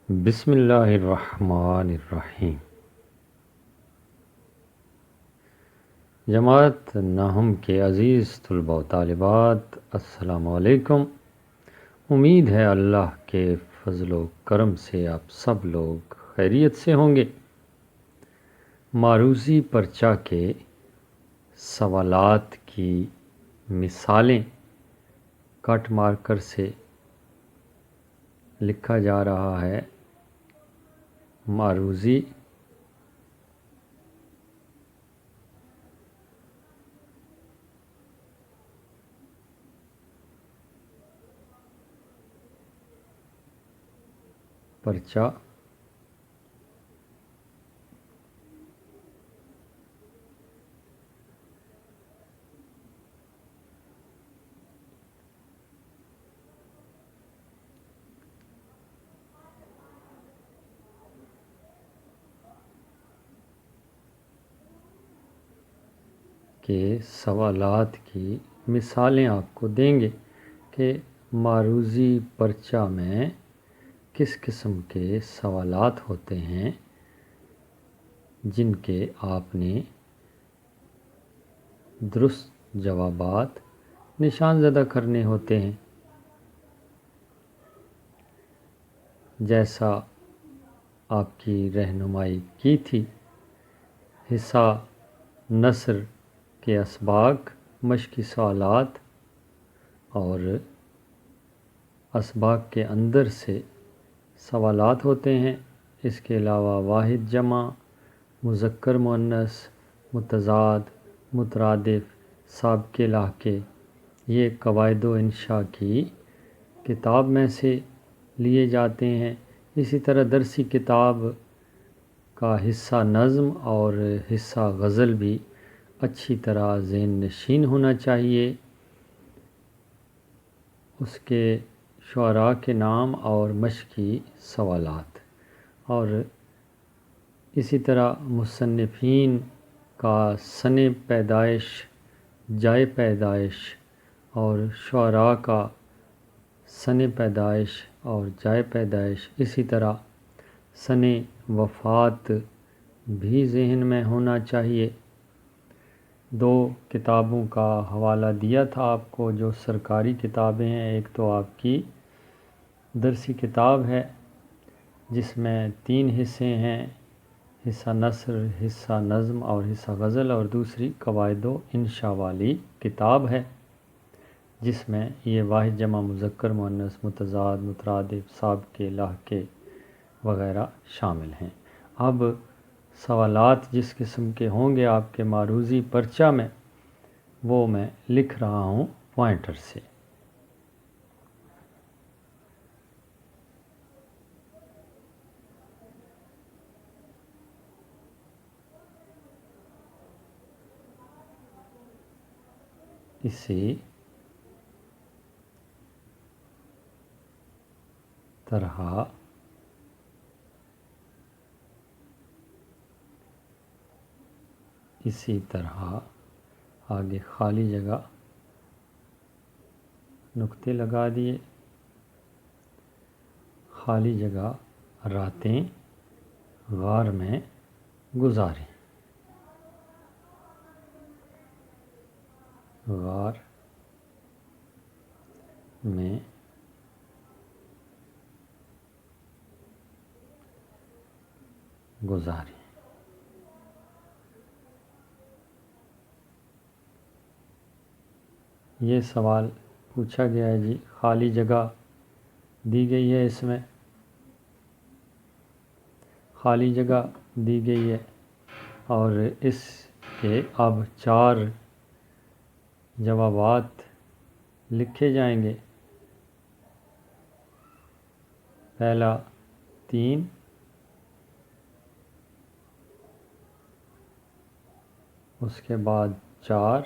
بسم اللہ الرحمن الرحیم۔ جماعت ناہم کے عزیز طلباء و طالبات، السلام علیکم۔ امید ہے اللہ کے فضل و کرم سے آپ سب لوگ خیریت سے ہوں گے۔ معروضی پرچہ کے سوالات کی مثالیں کٹ مارکر سے لکھا جا رہا ہے۔ معروضی پرچہ کے سوالات کی مثالیں آپ کو دیں گے کہ معروضی پرچہ میں کس قسم کے سوالات ہوتے ہیں جن کے آپ نے درست جوابات نشان زدہ کرنے ہوتے ہیں۔ جیسا آپ کی رہنمائی کی تھی، حصہ نثر کے اسباق مشقی سوالات اور اسباق کے اندر سے سوالات ہوتے ہیں۔ اس کے علاوہ واحد جمع، مذکر مؤنث، متضاد، مترادف، سابقے لاحقے، یہ قواعد و انشاء کی کتاب میں سے لیے جاتے ہیں۔ اسی طرح درسی کتاب کا حصہ نظم اور حصہ غزل بھی اچھی طرح ذہن نشین ہونا چاہیے۔ اس کے شعراء کے نام اور مشقی سوالات، اور اسی طرح مصنفین کا سن پیدائش، جائے پیدائش، اور شعراء کا سن پیدائش اور جائے پیدائش، اسی طرح سن وفات بھی ذہن میں ہونا چاہیے۔ دو کتابوں کا حوالہ دیا تھا آپ کو جو سرکاری کتابیں ہیں۔ ایک تو آپ کی درسی کتاب ہے جس میں 3 حصے ہیں، حصہ نثر، حصہ نظم اور حصہ غزل، اور دوسری قواعد و انشاء والی کتاب ہے جس میں یہ واحد جمع، مذکر مؤنث، متضاد، مترادف، سابقے لاحقے وغیرہ شامل ہیں۔ اب سوالات جس قسم کے ہوں گے آپ کے معروضی پرچہ میں، وہ میں لکھ رہا ہوں پوائنٹر سے۔ اسی طرح آگے خالی جگہ نقطے لگا دیے۔ خالی جگہ راتیں غار میں گزاریں۔ غار میں گزاریں۔ یہ سوال پوچھا گیا ہے جی، خالی جگہ دی گئی ہے، اس میں خالی جگہ دی گئی ہے اور اس کے اب 4 جوابات لکھے جائیں گے۔ پہلا 3، اس کے بعد 4،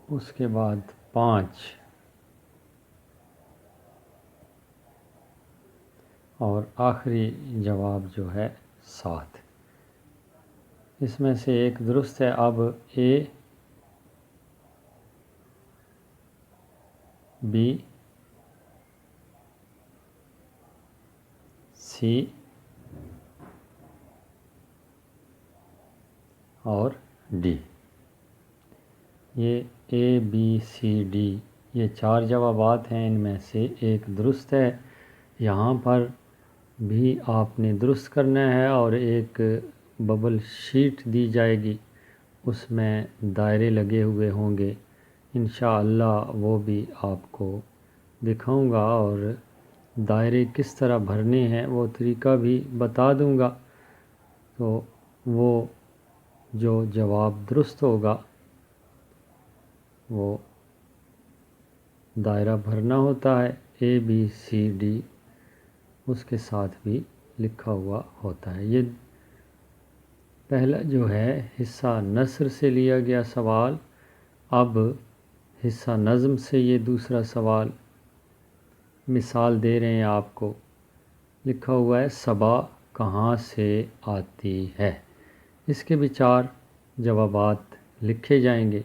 اس کے بعد 5 اور آخری جواب جو ہے 7۔ اس میں سے ایک درست ہے۔ اب اے بی سی اور ڈی، یہ اے بی سی ڈی یہ 4 جوابات ہیں، ان میں سے ایک درست ہے۔ یہاں پر بھی آپ نے درست کرنا ہے اور ایک ببل شیٹ دی جائے گی، اس میں دائرے لگے ہوئے ہوں گے، انشاءاللہ وہ بھی آپ کو دکھاؤں گا، اور دائرے کس طرح بھرنے ہیں وہ طریقہ بھی بتا دوں گا۔ تو وہ جو جواب درست ہوگا وہ دائرہ بھرنا ہوتا ہے، اے بی سی ڈی اس کے ساتھ بھی لکھا ہوا ہوتا ہے۔ یہ پہلا جو ہے حصہ نثر سے لیا گیا سوال، اب حصہ نظم سے یہ دوسرا سوال مثال دے رہے ہیں آپ کو۔ لکھا ہوا ہے صبا کہاں سے آتی ہے، اس کے بھی 4 جوابات لکھے جائیں گے،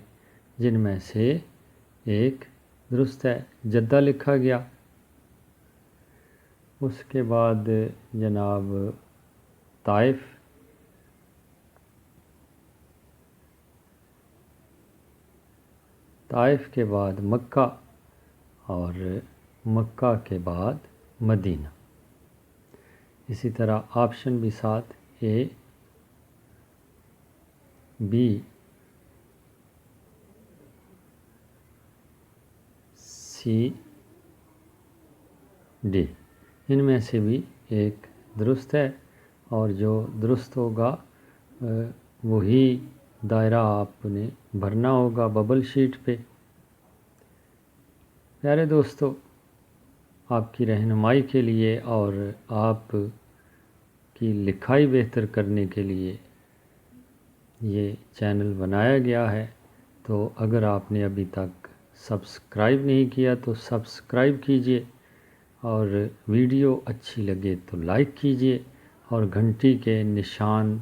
جن میں سے ایک درست ہے، جدہ لکھا گیا۔ اس کے بعد جناب طائف، طائف کے بعد مکہ، اور مکہ کے بعد مدینہ۔ اسی طرح آپشن بھی ساتھ، اے بی سی ڈی، ان میں سے بھی ایک درست ہے، اور جو درست ہوگا وہی دائرہ آپ نے بھرنا ہوگا ببل شیٹ پہ۔ پیارے دوستو، آپ کی رہنمائی کے لیے اور آپ کی لکھائی بہتر کرنے کے لیے یہ چینل بنایا گیا ہے، تو اگر آپ نے ابھی تک سبسکرائب نہیں کیا تو سبسکرائب کیجئے، اور ویڈیو اچھی لگے تو لائک کیجئے، اور گھنٹی کے نشان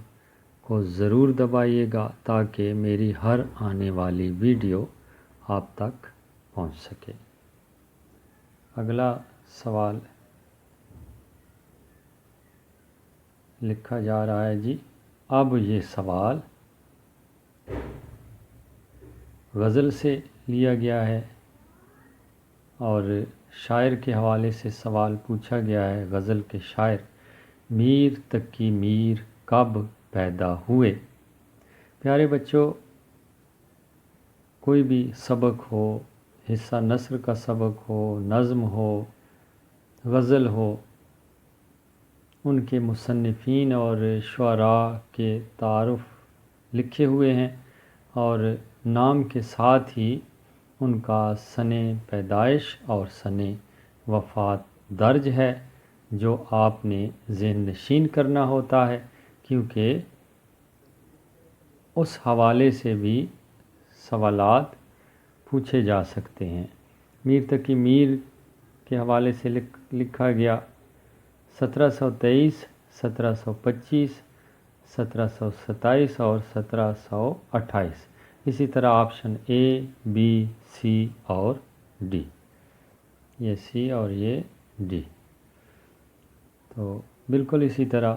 کو ضرور دبائیے گا تاکہ میری ہر آنے والی ویڈیو آپ تک پہنچ سکے۔ اگلا سوال لکھا جا رہا ہے جی، اب یہ سوال غزل سے لیا گیا ہے، اور شاعر کے حوالے سے سوال پوچھا گیا ہے۔ غزل کے شاعر میر تقی میر کب پیدا ہوئے۔ پیارے بچوں، کوئی بھی سبق ہو، حصہ نثر کا سبق ہو، نظم ہو، غزل ہو، ان کے مصنفین اور شعراء کے تعارف لکھے ہوئے ہیں، اور نام کے ساتھ ہی ان کا سن پیدائش اور سن وفات درج ہے، جو آپ نے ذہن نشین کرنا ہوتا ہے، کیونکہ اس حوالے سے بھی سوالات پوچھے جا سکتے ہیں۔ میر تقی میر کے حوالے سے لکھا گیا 1723، 1725، 1727 اور 1728۔ اسی طرح آپشن اے، بی، سی اور ڈی، یہ سی اور یہ ڈی، تو بالکل اسی طرح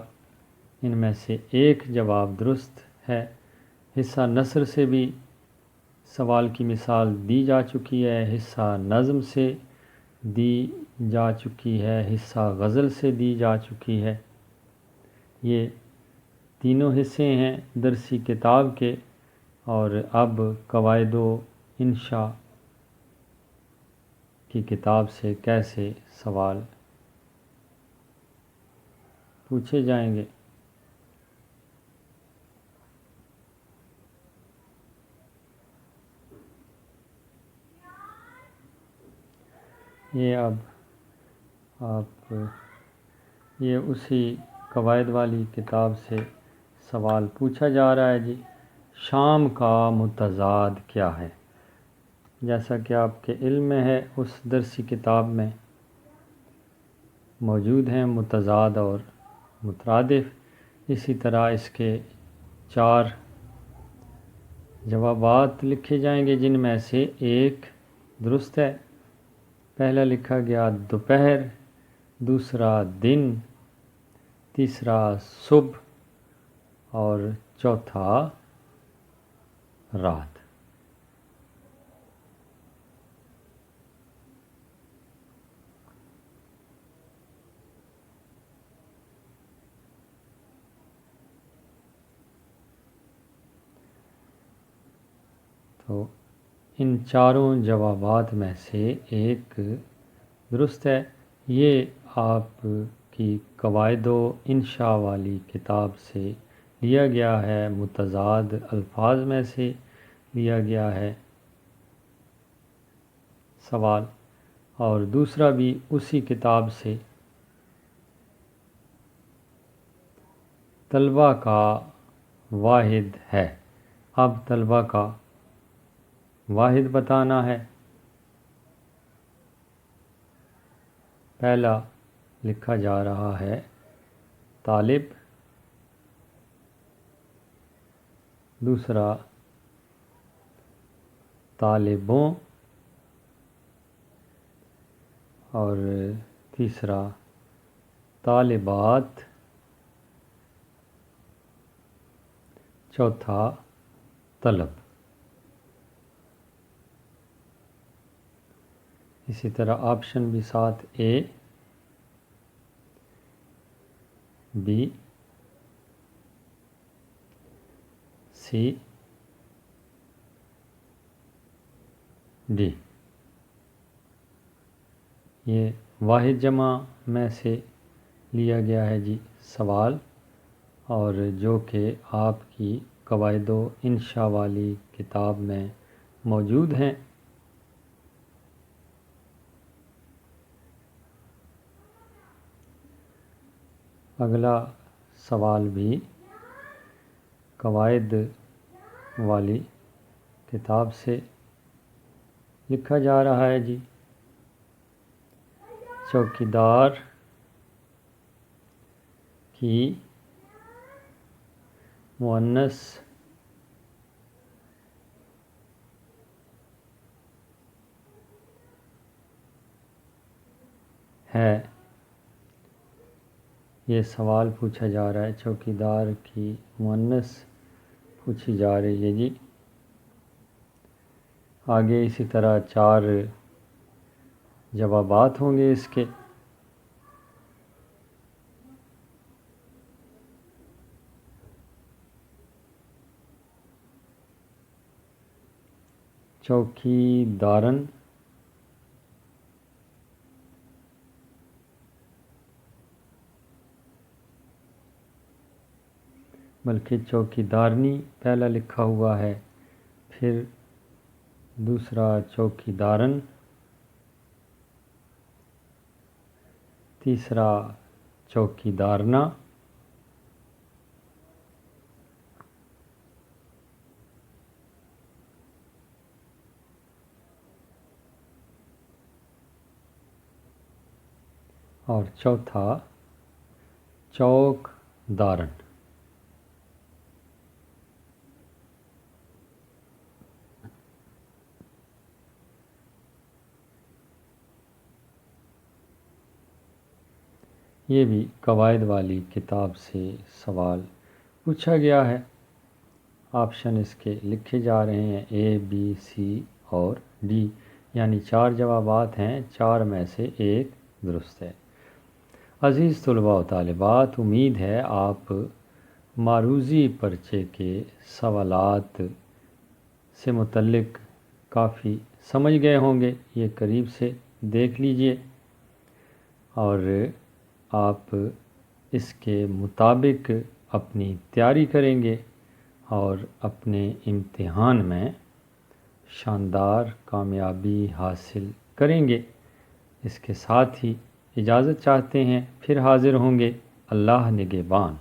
ان میں سے ایک جواب درست ہے۔ حصہ نثر سے بھی سوال کی مثال دی جا چکی ہے، حصہ نظم سے دی جا چکی ہے، حصہ غزل سے دی جا چکی ہے۔ یہ تینوں حصے ہیں درسی کتاب کے، اور اب قواعد و انشاء کی کتاب سے کیسے سوال پوچھے جائیں گے۔ یہ اب آپ یہ اسی قواعد والی کتاب سے سوال پوچھا جا رہا ہے جی، شام کا متضاد کیا ہے؟ جیسا کہ آپ کے علم میں ہے، اس درسی کتاب میں موجود ہیں متضاد اور مترادف، اسی طرح اس کے 4 جوابات لکھے جائیں گے جن میں سے ایک درست ہے۔ پہلا لکھا گیا دوپہر، دوسرا دن، تیسرا صبح اور چوتھا رات۔ تو ان چاروں جوابات میں سے ایک درست ہے۔ یہ آپ کی قواعد و انشاء والی کتاب سے لیا گیا ہے، متضاد الفاظ میں سے لیا گیا ہے سوال، اور دوسرا بھی اسی کتاب سے۔ طلبہ کا واحد ہے، اب طلبہ کا واحد بتانا ہے۔ پہلا لکھا جا رہا ہے طالب، دوسرا طالبوں اور تیسرا طالبات، چوتھا طلب۔ اسی طرح آپشن بھی ساتھ اے، بی، سی، ڈی۔ یہ واحد جمع میں سے لیا گیا ہے جی سوال، اور جو کہ آپ کی قواعد و انشاء والی کتاب میں موجود ہیں۔ اگلا سوال بھی قواعد والی کتاب سے لکھا جا رہا ہے جی۔ چوکیدار کی مؤنث ہے، یہ سوال پوچھا جا رہا ہے، چوکیدار کی مؤنث پوچھی جا رہی ہے جی۔ آگے اسی طرح 4 جوابات ہوں گے اس کے۔ چوکیدارن، بلکہ چوکیدارنی پہلا لکھا ہوا ہے، پھر دوسرا چوکیدارن، تیسرا چوکیدارنا، اور چوتھا چوک دارن۔ یہ بھی قواعد والی کتاب سے سوال پوچھا گیا ہے۔ آپشن اس کے لکھے جا رہے ہیں اے، بی، سی اور ڈی، یعنی 4 جوابات ہیں، 4 میں سے ایک درست ہے۔ عزیز طلباء و طالبات، امید ہے آپ معروضی پرچے کے سوالات سے متعلق کافی سمجھ گئے ہوں گے۔ یہ قریب سے دیکھ لیجئے اور آپ اس کے مطابق اپنی تیاری کریں گے اور اپنے امتحان میں شاندار کامیابی حاصل کریں گے۔ اس کے ساتھ ہی اجازت چاہتے ہیں، پھر حاضر ہوں گے۔ اللہ نگہبان۔